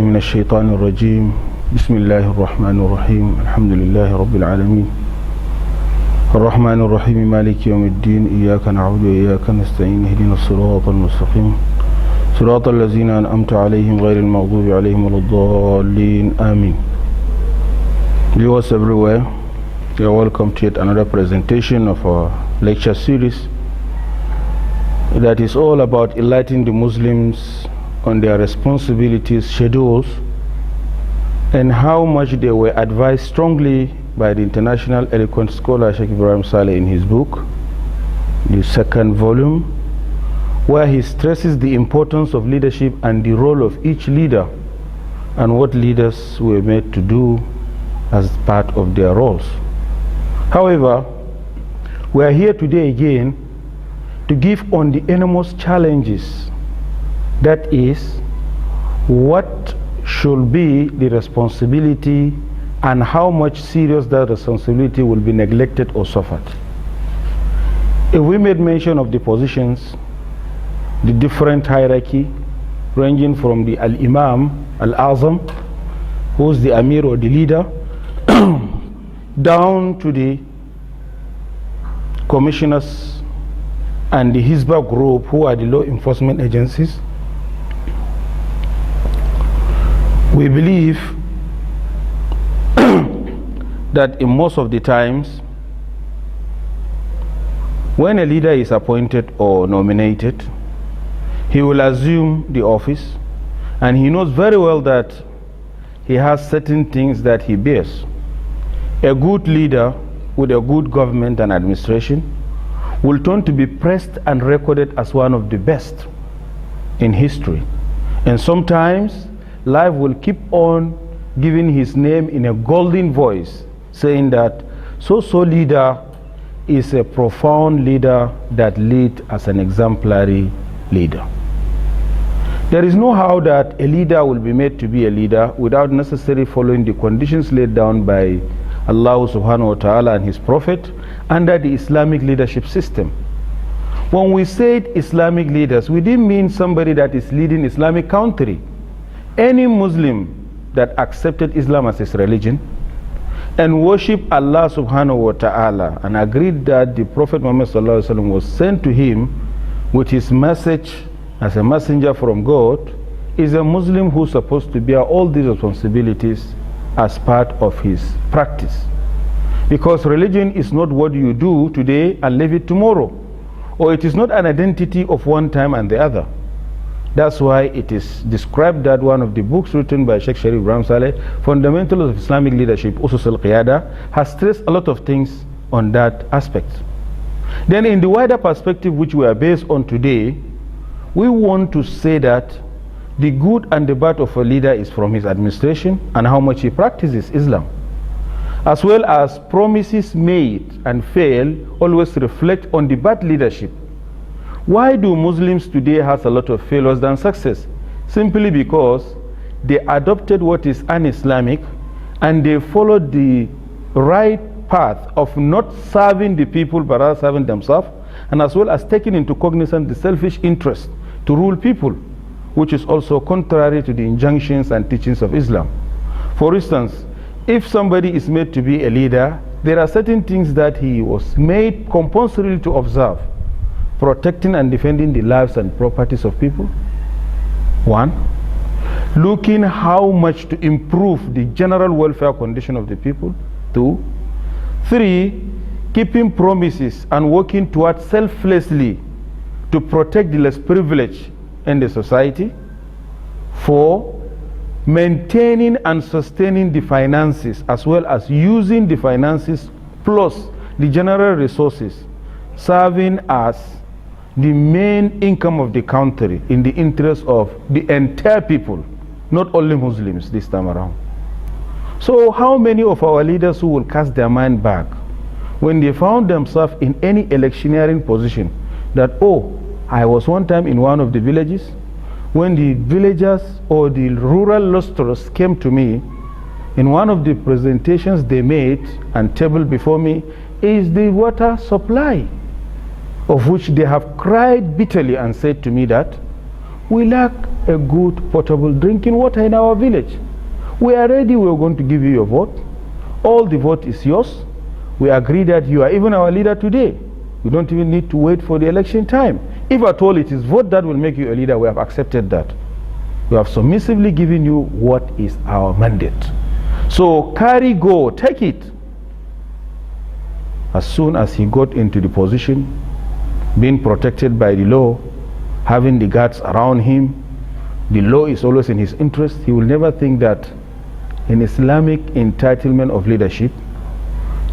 من الشيطان الرجيم بسم الله الرحمن الرحيم الحمد لله رب العالمين الرحمن الرحيم مالك يوم الدين إياك نعبد وإياك نستعين اهدنا الصراط المستقيم صراط الذين أنعمت عليهم غير المغضوب عليهم ولا الضالين آمين. Viewers everywhere, you are welcome to yet another presentation of our lecture series that is all about enlightening the Muslims on their responsibilities, schedules, and how much they were advised strongly by the international eloquent scholar Sheikh Ibrahim in his book, the second volume, where he stresses the importance of leadership and the role of each leader and what leaders were made to do as part of their roles. However, we are here today again to give on the enormous challenges, that is, what should be the responsibility and how much serious that responsibility will be neglected or suffered. If we made mention of the positions, the different hierarchy ranging from the Al-Imam, Al-Azam, who is the Amir or the leader, down to the commissioners and the Hizbah group, who are the law enforcement agencies, we believe that in most of the times when a leader is appointed or nominated, he will assume the office and he knows very well that he has certain things that he bears. A good leader with a good government and administration will turn to be praised and recorded as one of the best in history, and sometimes life will keep on giving his name in a golden voice, saying that so leader is a profound leader that lead as an exemplary leader. There is no how that a leader will be made to be a leader without necessarily following the conditions laid down by Allah subhanahu wa ta'ala and his prophet under the Islamic leadership system. When we said Islamic leaders, we didn't mean somebody that is leading Islamic country. Any Muslim that accepted Islam as his religion and worship Allah subhanahu wa ta'ala and agreed that the Prophet Muhammad sallallahu alaihi wasallam was sent to him with his message as a messenger from God is a Muslim who's supposed to bear all these responsibilities as part of his practice. Because religion is not what you do today and leave it tomorrow, or it is not an identity of one time and the other. That's why it is described that one of the books written by Sheikh Ibrahim, Fundamentals of Islamic Leadership, Usus al-Qiyada, has stressed a lot of things on that aspect. Then in the wider perspective which we are based on today, we want to say that the good and the bad of a leader is from his administration and how much he practices Islam, as well as promises made and fail always reflect on the bad leadership. Why do Muslims today have a lot of failures than success? Simply because they adopted what is un-Islamic and they followed the right path of not serving the people but rather serving themselves, and as well as taking into cognizance the selfish interest to rule people, which is also contrary to the injunctions and teachings of Islam. For instance, if somebody is made to be a leader, there are certain things that he was made compulsory to observe: protecting and defending the lives and properties of people, 1. Looking how much to improve the general welfare condition of the people, 2. 3. Keeping promises and working towards selflessly to protect the less privileged in the society, 4. Maintaining and sustaining the finances as well as using the finances plus the general resources, serving as the main income of the country in the interest of the entire people, not only Muslims this time around. So how many of our leaders who will cast their mind back when they found themselves in any electioneering position that, oh, I was one time in one of the villages, when the villagers or the rural lustrous came to me, in one of the presentations they made and tabled before me is the water supply, of which they have cried bitterly and said to me that We lack a good potable drinking water in our village. We are ready, we are going to give you your vote. All the vote is yours. We agree that you are even our leader today. We don't even need to wait for the election time. If at all it is vote that will make you a leader, we have accepted that. We have submissively given you what is our mandate. So carry go, take it. As soon as he got into the position, being protected by the law, having the guards around him, the law is always in his interest. He will never think that in Islamic entitlement of leadership,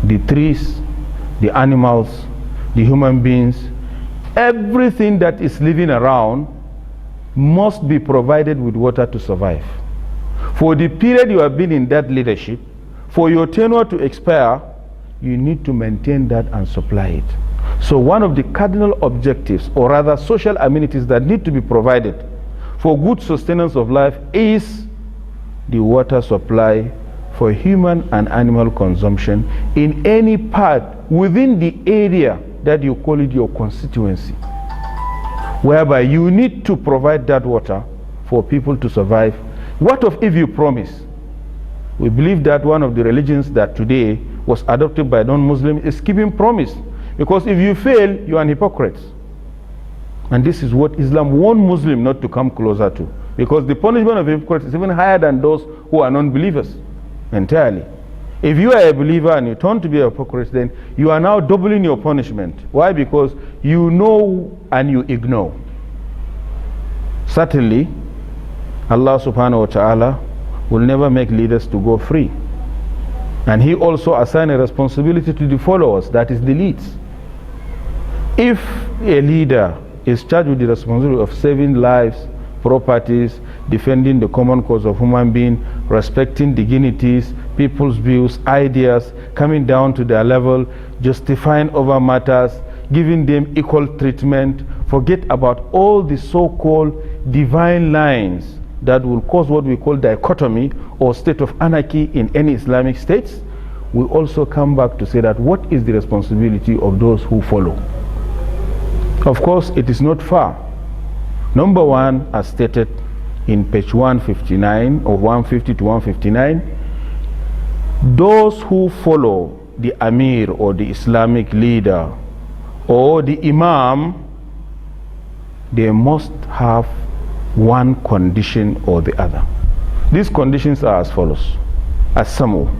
the trees, the animals, the human beings, everything that is living around must be provided with water to survive. For the period you have been in that leadership, for your tenure to expire, you need to maintain that and supply it. So one of the cardinal objectives, or rather social amenities that need to be provided for good sustenance of life, is the water supply for human and animal consumption in any part within the area that you call it your constituency, whereby you need to provide that water for people to survive. What of if you promise? We believe that one of the religions that today was adopted by non-Muslims is keeping promise, because if you fail, you are an hypocrite. And this is what Islam warned Muslims not to come closer to, because the punishment of hypocrites is even higher than those who are non-believers entirely. If you are a believer and you turn to be a hypocrite, then you are now doubling your punishment. Why? Because you know and you ignore. Certainly, Allah subhanahu wa ta'ala will never make leaders to go free. And He also assigned a responsibility to the followers, that is the leads. If a leader is charged with the responsibility of saving lives, properties, defending the common cause of human being, respecting dignities, people's views, ideas, coming down to their level, justifying over matters, giving them equal treatment, forget about all the so-called divine lines that will cause what we call dichotomy or state of anarchy in any Islamic states. We also come back to say that what is the responsibility of those who follow? Of course, it is not far. Number one, as stated in page 159 or 150 to 159, those who follow the Amir or the Islamic leader or the Imam, they must have one condition or the other. These conditions are as follows. As summary,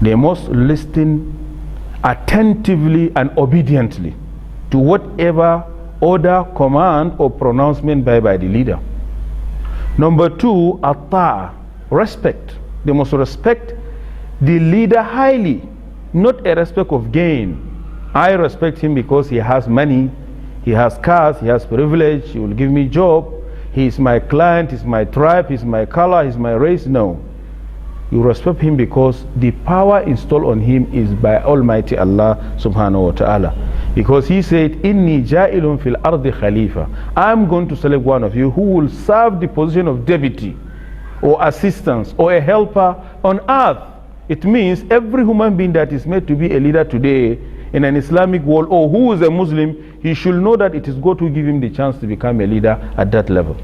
they must listen attentively and obediently to whatever order, command or pronouncement by the leader. Number two, atta, respect. They must respect the leader highly, not a respect of gain. I respect him because he has money, he has cars, he has privilege, he will give me job, he is my client, he is my tribe, he is my color, he is my race. No. You respect him because the power installed on him is by Almighty Allah subhanahu wa ta'ala. Because he said, Inni ja'ilun fil ardi khalifa. I'm going to select one of you who will serve the position of deputy or assistance or a helper on earth. It means every human being that is made to be a leader today in an Islamic world, or who is a Muslim, he should know that it is God who give him the chance to become a leader at that level.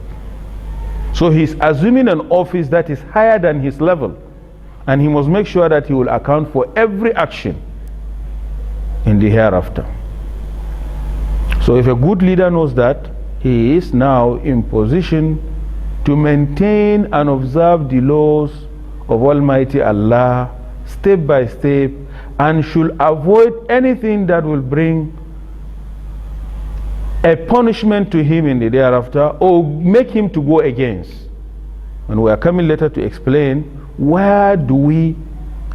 So he's assuming an office that is higher than his level, and he must make sure that he will account for every action in the hereafter. So if a good leader knows that, he is now in position to maintain and observe the laws of Almighty Allah step by step, and should avoid anything that will bring a punishment to him in the thereafter or make him to go against. And we are coming later to explain where do we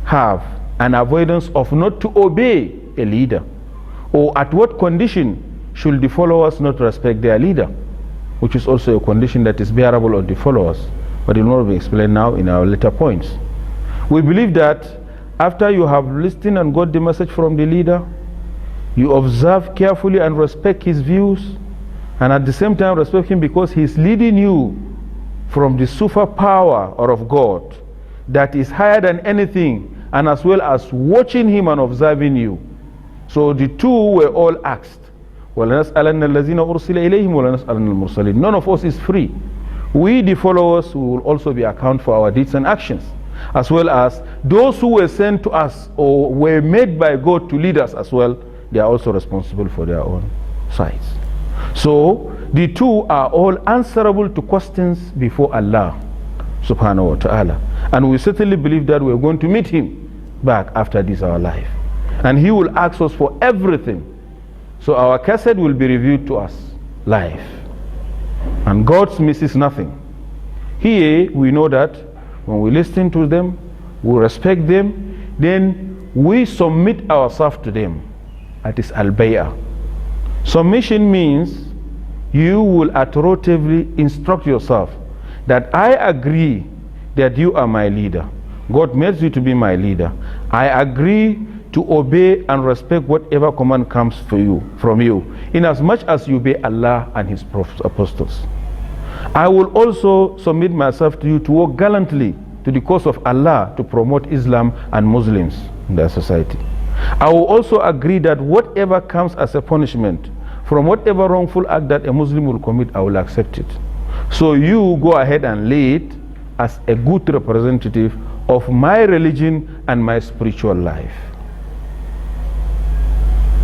have an avoidance of not to obey a leader, or at what condition should the followers not respect their leader, which is also a condition that is bearable on the followers, but it will not be explained now in our later points. We believe that after you have listened and got the message from the leader, you observe carefully and respect his views, and at the same time respect him because he is leading you from the superpower or of God that is higher than anything, and as well as watching him and observing you. So the two were all asked, وَلَنَسْأَلَنَّ الَّذِينَ أُرْسِلَ إِلَيْهِمْ وَلَنَسْأَلَنَّ الْمُرْسَلِينَ. None of us is free. We, the followers, we will also be account for our deeds and actions, as well as those who were sent to us or were made by God to lead us as well. They are also responsible for their own sides. So the two are all answerable to questions before Allah subhanahu wa ta'ala, and we certainly believe that we are going to meet him back after this our life, and he will ask us for everything. So our cassette will be reviewed to us live, and God misses nothing. Here we know that when we listen to them, we respect them, then we submit ourselves to them. That is al-bay'ah. Submission means you will authoritatively instruct yourself that I agree that you are my leader. God made you to be my leader. I agree to obey and respect whatever command comes from you, in as much as you obey Allah and his apostles. I will also submit myself to you to work gallantly to the cause of Allah to promote Islam and Muslims in their society. I will also agree that whatever comes as a punishment from whatever wrongful act that a Muslim will commit, I will accept it. So you go ahead and lead as a good representative of my religion and my spiritual life.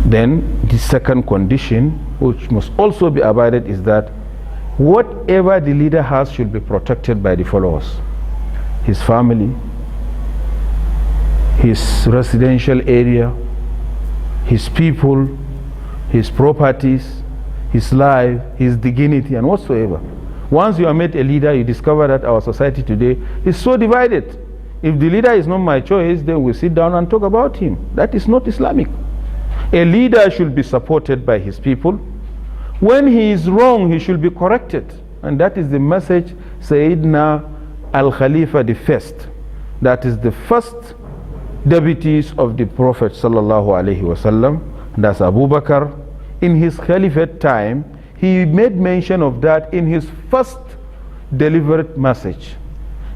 Then the second condition, which must also be abided, is that whatever the leader has should be protected by the followers. His family, his residential area, his people, his properties, his life, his dignity, and whatsoever. Once you are made a leader, you discover that our society today is so divided. If the leader is not my choice, then we sit down and talk about him. That is not Islamic. A leader should be supported by his people. When he is wrong, he should be corrected. And that is the message Sayyidina Al-Khalifa the First, that is the first deputies of the Prophet sallallahu alaihi wasallam, that's Abu Bakr. In his Caliphate time, he made mention of that in his first delivered message,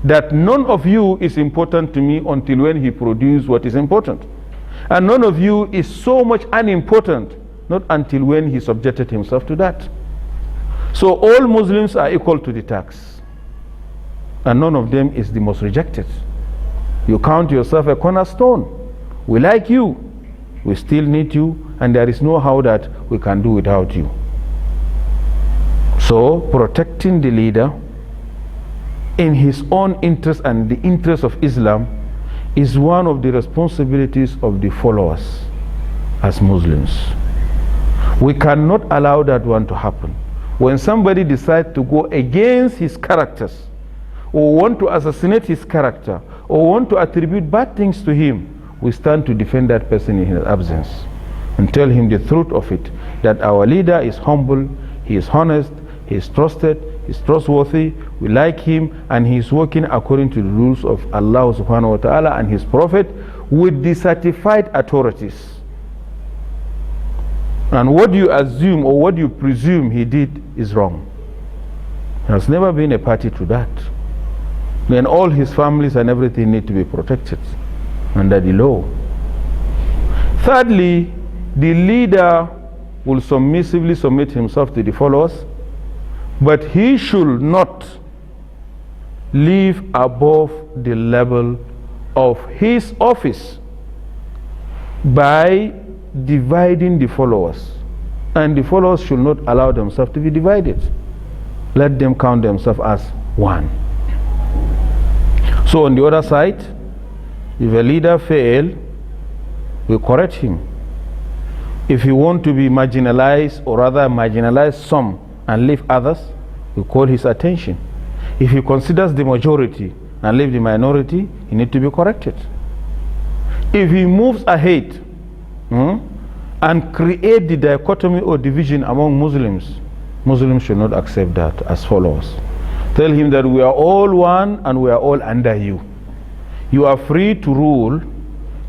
that none of you is important to me until when he produced what is important, and none of you is so much unimportant not until when he subjected himself to that. So all Muslims are equal to the tax, and none of them is the most rejected. You count yourself a cornerstone. We like you, we still need you, and there is no how that we can do without you. So protecting the leader in his own interest and the interest of Islam is one of the responsibilities of the followers as Muslims. We cannot allow that one to happen. When somebody decides to go against his characters, or want to assassinate his character, or want to attribute bad things to him, we stand to defend that person in his absence and tell him the truth of it, that our leader is humble, he is honest, he is trusted, he is trustworthy, we like him, and he is working according to the rules of Allah subhanahu wa ta'ala and his prophet with the certified authorities. And what you assume or what you presume he did is wrong. There has never been a party to that. Then all his families and everything need to be protected under the law. Thirdly, the leader will submissively submit himself to the followers, but he should not live above the level of his office by dividing the followers, and the followers should not allow themselves to be divided. Let them count themselves as one. So on the other side, if a leader fails, we correct him. If he wants to be marginalized, or rather marginalize some and leave others, we call his attention. If he considers the majority and leave the minority, he needs to be corrected. If he moves ahead and create the dichotomy or division among Muslims, Muslims should not accept that as follows. Tell him that we are all one and we are all under you. You are free to rule,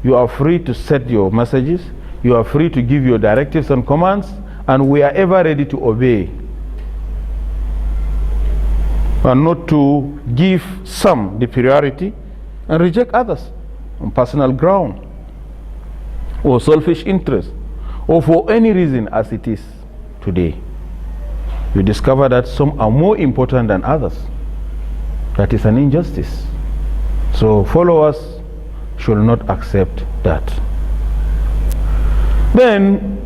you are free to set your messages, you are free to give your directives and commands, and we are ever ready to obey. And not to give some the priority and reject others on personal ground or selfish interest or for any reason as it is. today. You discover that some are more important than others. That is an injustice. So followers should not accept that. Then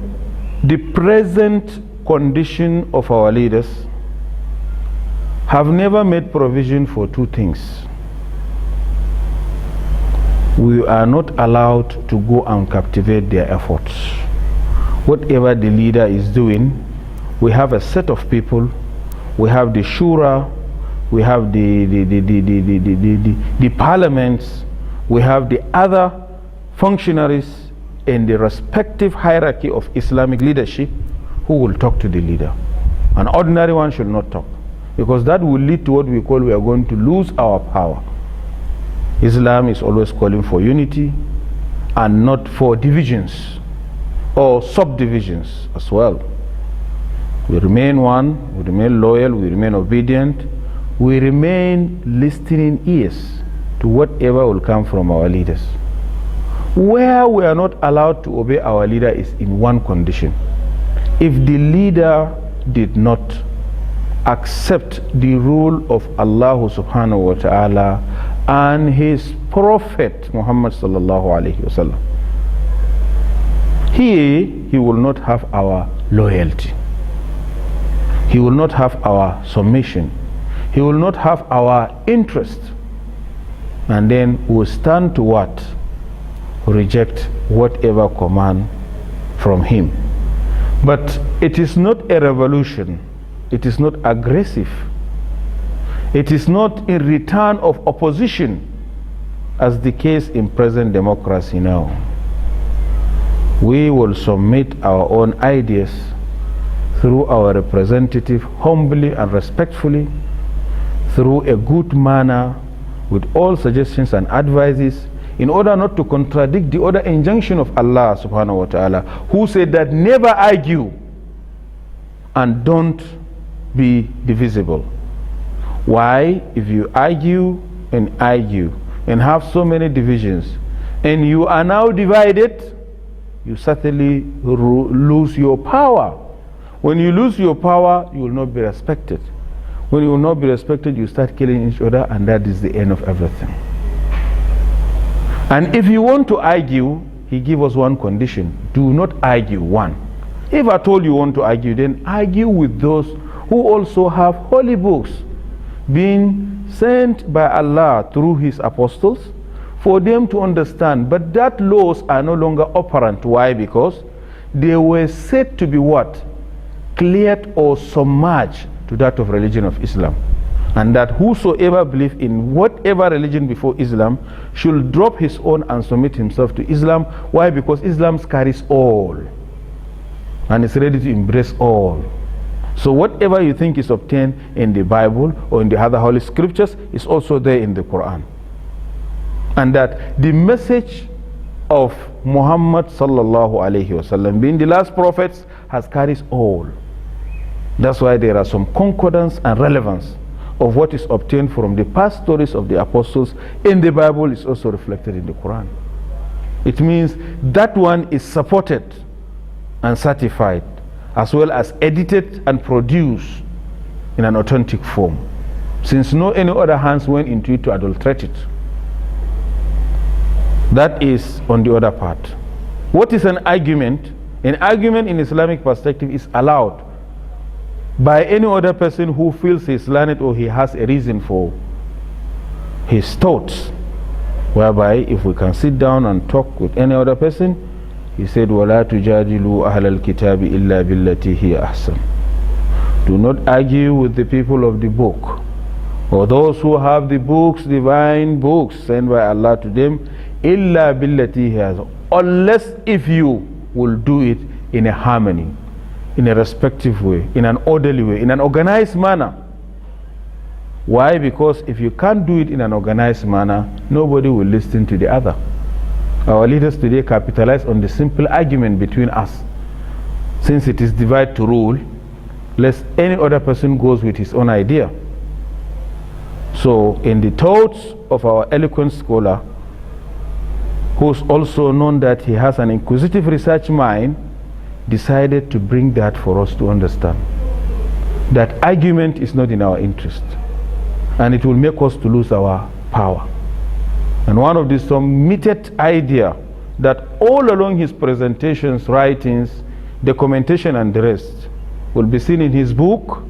the present condition of our leaders have never made provision for two things. We are not allowed to go and captivate their efforts. Whatever the leader is doing, we have a set of people, we have the shura, we have the parliaments, we have the other functionaries in the respective hierarchy of Islamic leadership who will talk to the leader. An ordinary one should not talk, because that will lead to what we call we are going to lose our power. Islam is always calling for unity and not for divisions or subdivisions as well. We remain one, we remain loyal, we remain obedient, we remain listening ears to whatever will come from our leaders. Where we are not allowed to obey our leader is in one condition. If the leader did not accept the rule of Allah subhanahu wa ta'ala and his prophet Muhammad sallallahu alayhi wasallam, he will not have our loyalty. He will not have our submission. He will not have our interest. And then we will stand to what? Reject whatever command from him. But it is not a revolution. It is not aggressive. It is not in return of opposition, as the case in present democracy now. We will submit our own ideas through our representative humbly and respectfully, through a good manner, with all suggestions and advices, in order not to contradict the other injunction of Allah subhanahu wa ta'ala, who said that never argue and don't be divisible. Why? If you argue and have so many divisions and you are now divided, you certainly lose your power. When you lose your power, you will not be respected. When you will not be respected, you start killing each other, and that is the end of everything. And if you want to argue, he gave us one condition: do not argue. One, if at all you want to argue, then argue with those who also have holy books being sent by Allah through his apostles for them to understand. But that laws are no longer operant. Why? Because they were said to be what? Cleared or submerged to that of religion of Islam. And that whosoever believes in whatever religion before Islam should drop his own and submit himself to Islam. Why? Because Islam carries all and is ready to embrace all. So whatever you think is obtained in the Bible or in the other holy scriptures is also there in the Quran. And that the message of Muhammad sallallahu alayhi wasallam, being the last prophets, has carries all. That's why there are some concordance and relevance of what is obtained from the past stories of the apostles in the Bible is also reflected in the Quran. It means that one is supported and certified, as well as edited and produced in an authentic form, since no any other hands went into it to adulterate it. That is on the other part. What is an argument? An argument in Islamic perspective is allowed by any other person who feels he is learned or he has a reason for his thoughts, whereby if we can sit down and talk with any other person, he said, وَلَا تُجَادِلُوا أَهْلَ الْكِتَابِ إِلَّا بِالَّتِي هِيَ أَحْسَنُ. Do not argue with the people of the book, or those who have the books, divine books sent by Allah to them, إِلَّا بِالَّتِي هِيَ أَحْسَنُ, unless if you will do it in a harmony, in a respective way, in an orderly way, in an organized manner. Why? Because if you can't do it in an organized manner, nobody will listen to the other. Our leaders today capitalize on the simple argument between us. Since it is divide to rule, lest any other person goes with his own idea. So in the thoughts of our eloquent scholar, who's also known that he has an inquisitive research mind, decided to bring that for us to understand that argument is not in our interest, and it will make us to lose our power. And one of the submitted idea that all along his presentations, writings, documentation and the rest will be seen in his book,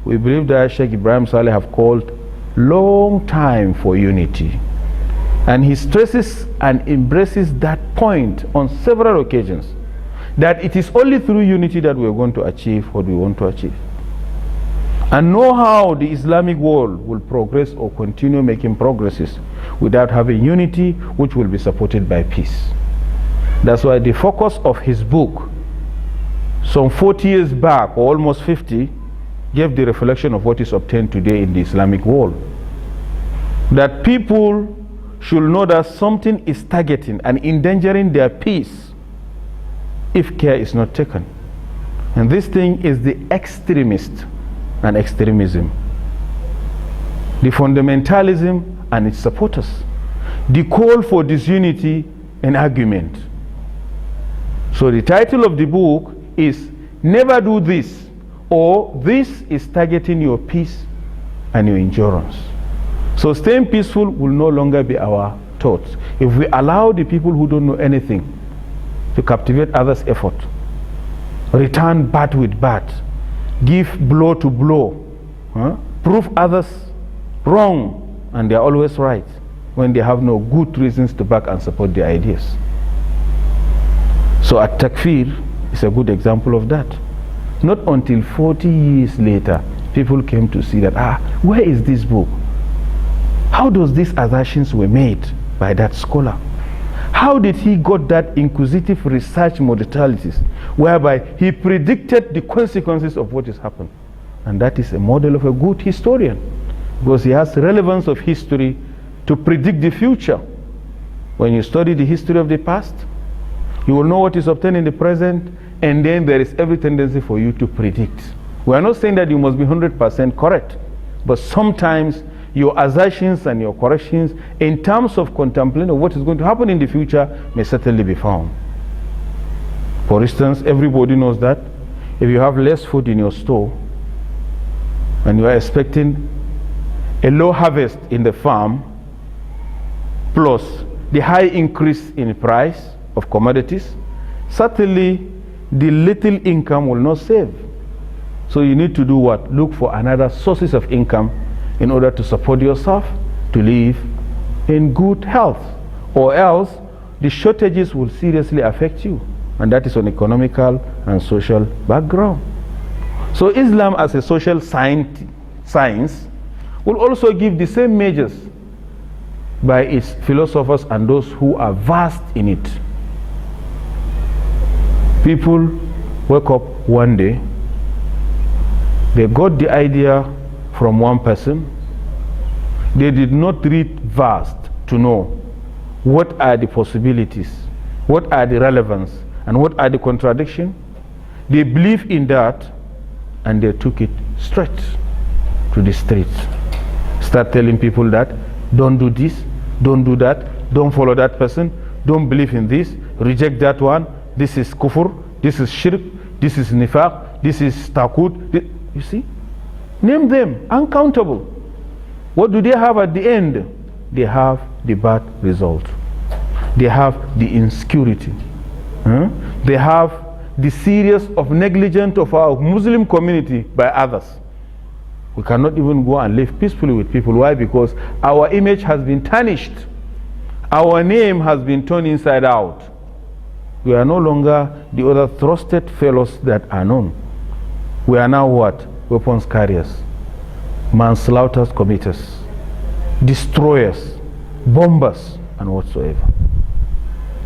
we believe that Sheikh Ibrahim Saleh have called Long Time for Unity. And he stresses and embraces that point on several occasions, that it is only through unity that we are going to achieve what we want to achieve. And know how the Islamic world will progress or continue making progresses without having unity, which will be supported by peace. That's why the focus of his book, some 40 years back, or almost 50, gave the reflection of what is obtained today in the Islamic world. That people should know that something is targeting and endangering their peace if care is not taken. And this thing is the extremist and extremism, the fundamentalism and its supporters, the call for disunity and argument. So the title of the book is Never Do This, or This is Targeting Your Peace and Your Endurance. So staying peaceful will no longer be our thoughts if we allow the people who don't know anything to captivate others' effort, return bat with bat, give blow to blow, prove others wrong and they are always right when they have no good reasons to back and support their ideas. So at-takfir is a good example of that. Not until 40 years later people came to see that, where is this book? How does these assertions were made by that scholar? How did he got that inquisitive research modalities whereby he predicted the consequences of what has happened? And that is a model of a good historian, because he has relevance of history to predict the future. When you study the history of the past, you will know what is obtained in the present, and then there is every tendency for you to predict. We are not saying that you must be 100% correct, but sometimes your assertions and your corrections in terms of contemplating of what is going to happen in the future may certainly be found. For instance, everybody knows that if you have less food in your store and you are expecting a low harvest in the farm plus the high increase in price of commodities, certainly the little income will not save. So you need to do what? Look for another sources of income in order to support yourself to live in good health, or else the shortages will seriously affect you, and that is on economical and social background. So Islam as a social science will also give the same measures by its philosophers and those who are versed in it. People wake up one day, they got the idea from one person. They did not read vast to know what are the possibilities, what are the relevance, and what are the contradictions. They believe in that and they took it straight to the streets. Start telling people that don't do this, don't do that, don't follow that person, don't believe in this, reject that one, this is kufr, this is shirk, this is nifaq, this is taqud. You see? Name them, uncountable. What do they have at the end? They have the bad result. They have the insecurity. They have the serious of negligence of our Muslim community by others. We cannot even go and live peacefully with people. Why? Because our image has been tarnished. Our name has been turned inside out. We are no longer the other trusted fellows that are known. We are now what? Weapons carriers, manslaughter committers, destroyers, bombers, and whatsoever.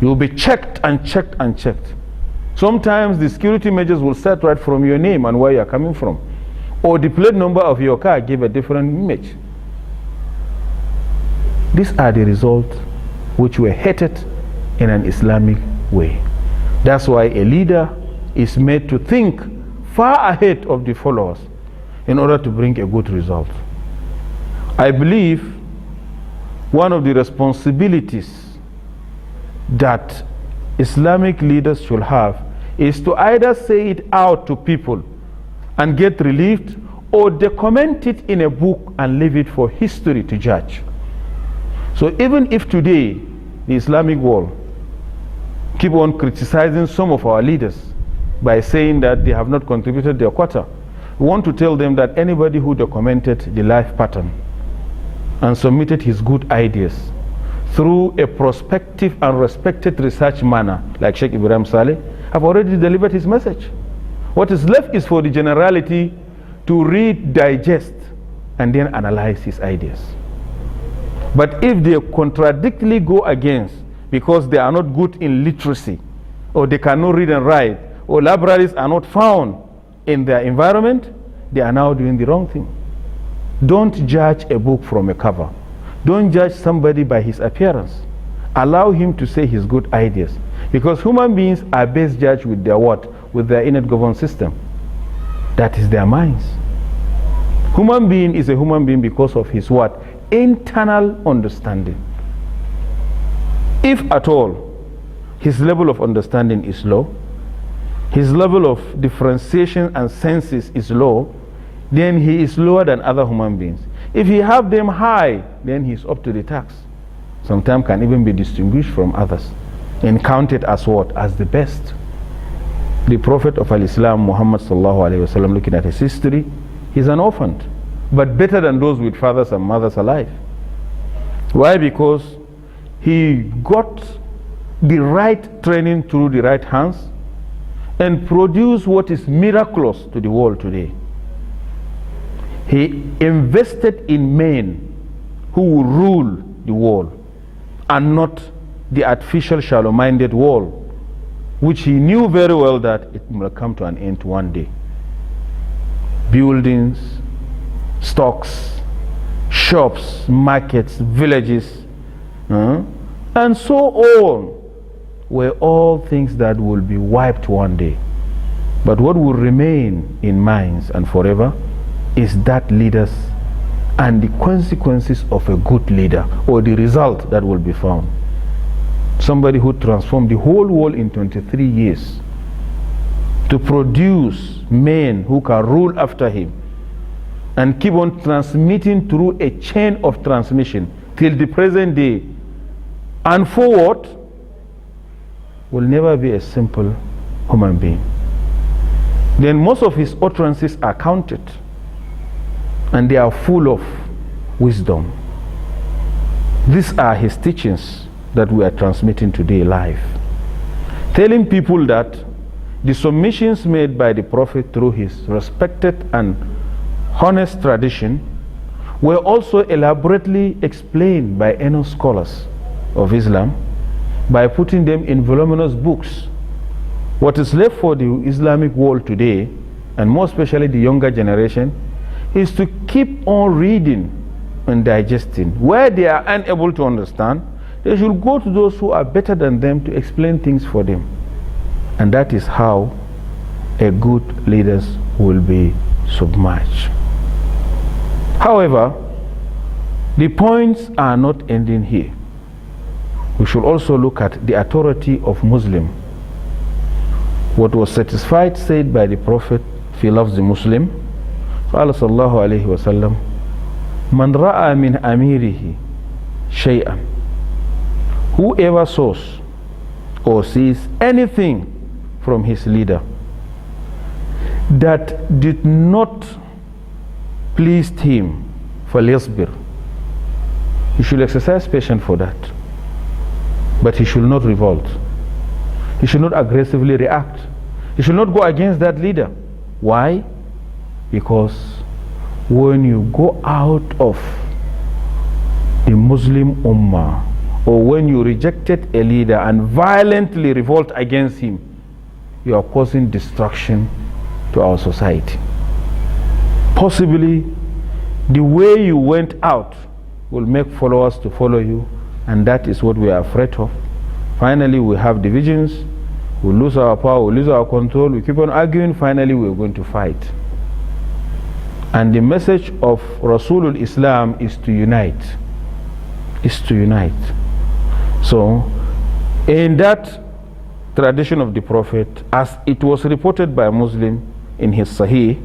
You will be checked and checked and checked. Sometimes the security measures will start right from your name and where you are coming from, or the plate number of your car give a different image. These are the results which were hated in an Islamic way. That's why a leader is made to think far ahead of the followers in order to bring a good result. I believe one of the responsibilities that Islamic leaders should have is to either say it out to people and get relieved, or document it in a book and leave it for history to judge. So even if today the Islamic world keep on criticizing some of our leaders by saying that they have not contributed their quota, we want to tell them that anybody who documented the life pattern and submitted his good ideas through a prospective and respected research manner, like Sheikh Ibrahim Saleh, have already delivered his message. What is left is for the generality to read, digest, and then analyze his ideas. But if they contradictory go against, because they are not good in literacy, or they cannot read and write, or libraries are not found in their environment, they are now doing the wrong thing. Don't judge a book from a cover. Don't judge somebody by his appearance. Allow him to say his good ideas, because human beings are best judged with their what? With their innate governed system. That is their minds. Human being is a human being because of his what? Internal understanding. If at all his level of understanding is low, his level of differentiation and senses is low, then he is lower than other human beings. If he have them high, then he is up to the task. Sometimes can even be distinguished from others and counted as what? As the best. The Prophet of Al-Islam, Muhammad sallallahu alaihi wasallam, looking at his history, he's an orphan, but better than those with fathers and mothers alive. Why? Because he got the right training through the right hands and produced what is miraculous to the world today. He invested in men who will rule the world and not the artificial shallow-minded world, which he knew very well that it will come to an end one day. Buildings, stocks, shops, markets, villages, and so on were all things that will be wiped one day. But what will remain in minds and forever is that leaders and the consequences of a good leader, or the result that will be found. Somebody who transformed the whole world in 23 years to produce men who can rule after him and keep on transmitting through a chain of transmission till the present day and forward, will never be a simple human being. Then most of his utterances are counted, and they are full of wisdom. These are his teachings that we are transmitting today live, telling people that the submissions made by the Prophet through his respected and honest tradition were also elaborately explained by any scholars of Islam by putting them in voluminous books. What is left for the Islamic world today, and more especially the younger generation, is to keep on reading and digesting. Where they are unable to understand, they should go to those who are better than them to explain things for them. And that is how a good leader will be submerged. However, the points are not ending here. We should also look at the authority of Muslim. What was said by the Prophet, if he loves the Muslim, قال صلى الله عليه وسلم من رأى من أميره شيئا, whoever saws or sees anything from his leader that did not please him, فليصبر, he should exercise patience for that, but he should not revolt, he should not aggressively react, he should not go against that leader. Why? Because when you go out of the Muslim Ummah, or when you rejected a leader and violently revolt against him, you are causing destruction to our society. Possibly the way you went out will make followers to follow you, and that is what we are afraid of. Finally we have divisions, we lose our power, we lose our control, we keep on arguing, finally we are going to fight. And the message of Rasulul Islam is to unite. So in that tradition of the Prophet, as it was reported by a Muslim in his Sahih,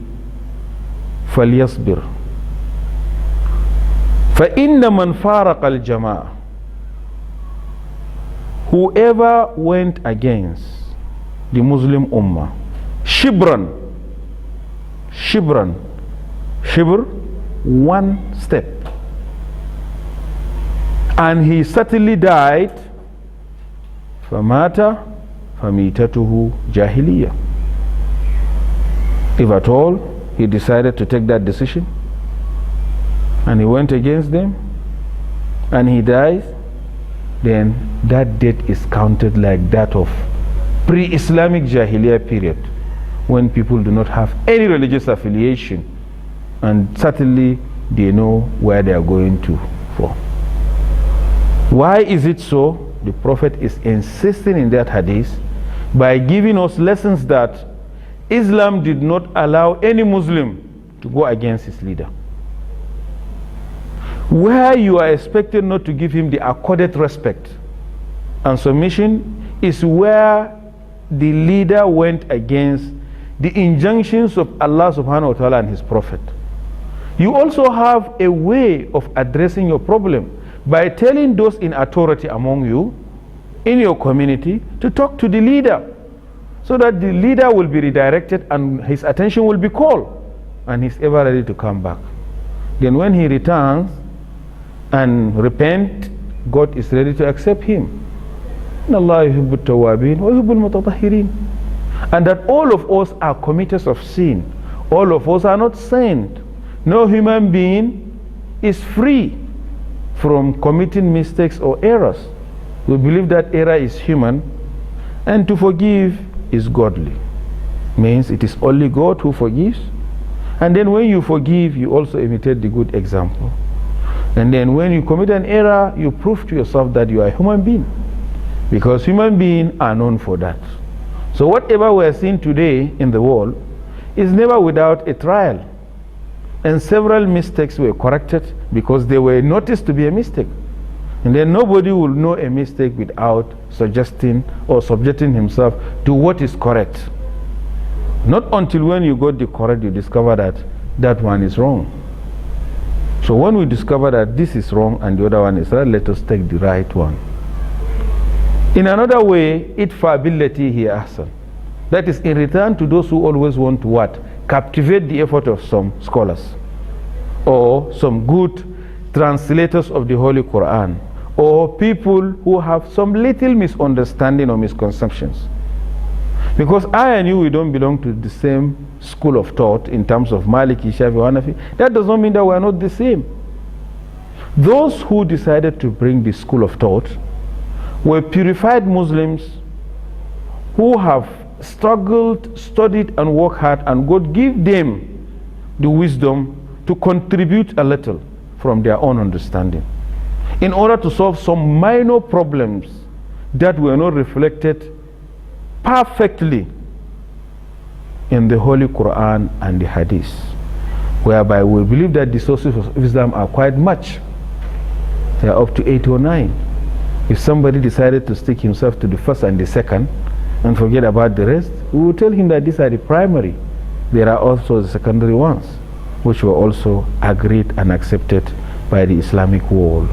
فَلْيَصْبِرْ فَإِنَّ مَنْ فَارَقَ الْجَمَاعَةِ. Whoever went against the Muslim Ummah, shibr, one step, and he certainly died, فَمَاتَ فَمِيتَتُهُ جَاهِلِيَّةٌ. If at all he decided to take that decision and he went against them and he dies, then that death is counted like that of pre-Islamic Jahiliyyah period, when people do not have any religious affiliation and certainly they know where they are going to for. Why is it so? The Prophet is insisting in that hadith by giving us lessons that Islam did not allow any Muslim to go against his leader. Where you are expected not to give him the accorded respect and submission is where the leader went against the injunctions of Allah subhanahu wa ta'ala and his Prophet. You also have a way of addressing your problem by telling those in authority among you, in your community, to talk to the leader, so that the leader will be redirected and his attention will be called and he's ever ready to come back. Then when he returns and repent, God is ready to accept him. And that all of us are committers of sin. All of us are not saints. No human being is free from committing mistakes or errors. We believe that error is human, and to forgive is godly. Means it is only God who forgives. And then when you forgive, you also imitate the good example. And then when you commit an error, you prove to yourself that you are a human being, because human beings are known for that. So whatever we are seeing today in the world is never without a trial, and several mistakes were corrected because they were noticed to be a mistake. And then nobody will know a mistake without suggesting or subjecting himself to what is correct. Not until when you got the correct, you discover that that one is wrong. So when we discover that this is wrong and the other one is right, let us take the right one. In another way, idfa billati hiya ahsan. That is in return to those who always want to what? Captivate the effort of some scholars or some good translators of the Holy Quran, or people who have some little misunderstanding or misconceptions. Because I and you, we don't belong to the same school of thought in terms of Maliki, Shafi, Hanafi. That does not mean that we are not the same. Those who decided to bring the school of thought were purified Muslims who have struggled, studied and worked hard, and God gave them the wisdom to contribute a little from their own understanding in order to solve some minor problems that were not reflected perfectly in the Holy Quran and the Hadith, whereby we believe that the sources of Islam are quite much. They are up to 8 or 9. If somebody decided to stick himself to the first and the second and forget about the rest, we will tell him that these are the primary. There are also the secondary ones, which were also agreed and accepted by the Islamic world.